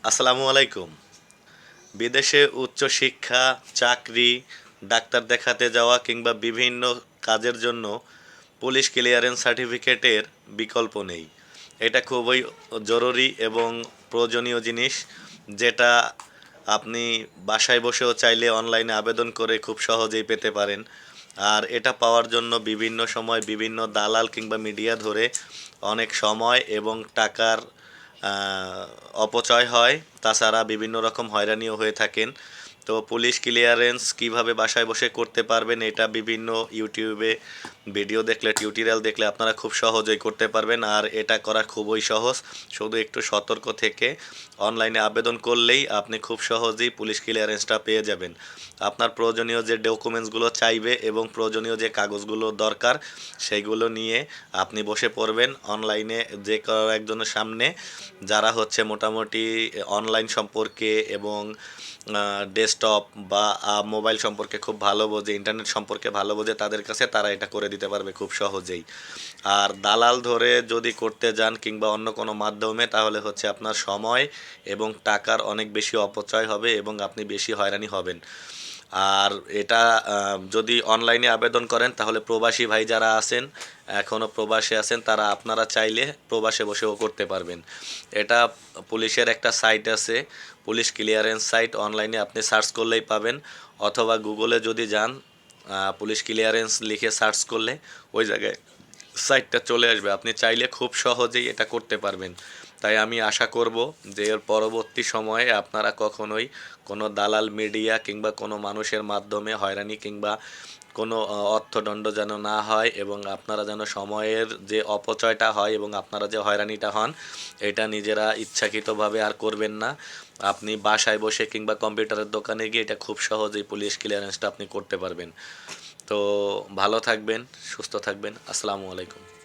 আসসালামু আলাইকুম। বিদেশে উচ্চশিক্ষা, চাকরি, ডাক্তার দেখাতে যাওয়া কিংবা বিভিন্ন কাজের জন্য পুলিশ ক্লিয়ারেন্স সার্টিফিকেটের বিকল্প নেই। এটা খুবই জরুরি এবং প্রয়োজনীয় জিনিস, যেটা আপনি বাসায় বসেও চাইলে অনলাইনে আবেদন করে খুব সহজেই পেতে পারেন। আর এটা পাওয়ার জন্য বিভিন্ন সময় বিভিন্ন দালাল কিংবা মিডিয়া ধরে অনেক সময় এবং টাকার আহ, অপচয় হয়। তাছাড়া বিভিন্ন রকম হয়রানিও হয়ে থাকেন। তো পুলিশ ক্লিয়ারেন্স কিভাবে বাসায় বসে করতে পারবেন, এটা বিভিন্ন ইউটিউবে ভিডিও দেখলে, টিউটোরিয়াল দেখলে আপনারা খুব সহজেই করতে পারবেন। আর এটা করা খুবই সহজ। শুধু একটু সতর্ক থেকে অনলাইনে আবেদন করলেই আপনি খুব সহজেই পুলিশ ক্লিয়ারেন্সটা পেয়ে যাবেন। আপনার প্রয়োজনীয় যে ডকুমেন্টসগুলো চাইবে এবং প্রয়োজনীয় যে কাগজগুলো দরকার, সেইগুলো নিয়ে আপনি বসে পড়বেন অনলাইনে যে কারো একজনের সামনে, যারা হচ্ছে মোটামুটি অনলাইন সম্পর্কে এবং ডেস্কটপ বা মোবাইল সম্পর্কে খুব ভালো বোঝে, ইন্টারনেট সম্পর্কে ভালো বোঝে, তাদের কাছে তারা এটা করে দিতে পারবে খুব সহজেই। আর দালাল ধরে যদি করতে যান কিংবা অন্য কোনো মাধ্যমে, তাহলে হচ্ছে আপনার সময় এবং টাকার অনেক বেশি অপচয় হবে এবং আপনি বেশি হয়রানি হবেন। আর এটা যদি অনলাইনে আবেদন করেন, তাহলে প্রবাসী ভাই যারা আছেন, এখনও প্রবাসে আছেন, তারা আপনারা চাইলে প্রবাসে বসেও করতে পারবেন। এটা পুলিশের একটা সাইট আছে, পুলিশ ক্লিয়ারেন্স সাইট, অনলাইনে আপনি সার্চ করলেই পাবেন। অথবা গুগলে যদি যান, পুলিশ ক্লিয়ারেন্স লিখে সার্চ করলে ওই জায়গায় সাইটটা চলে আসবে। আপনি চাইলে খুব সহজেই এটা করতে পারবেন। তাই আমি আশা করব যে এর পরবর্তী সময়ে আপনারা কখনোই কোনো দালাল মিডিয়া কিংবা কোনো মানুষের মাধ্যমে হয়রানি কিংবা কোনো অর্থদণ্ড যেন না হয়, এবং আপনারা যেন সময়ের যে অপচয়টা হয় এবং আপনারা যে হয়রানিটা হন, এটা নিজেরা ইচ্ছাকৃতভাবে আর করবেন না। আপনি বাসায় বসে কিংবা কম্পিউটারের দোকানে গিয়ে এটা খুব সহজেই পুলিশ ক্লিয়ারেন্সটা আপনি করতে পারবেন। তো ভালো থাকবেন, সুস্থ থাকবেন। আসসালামু আলাইকুম।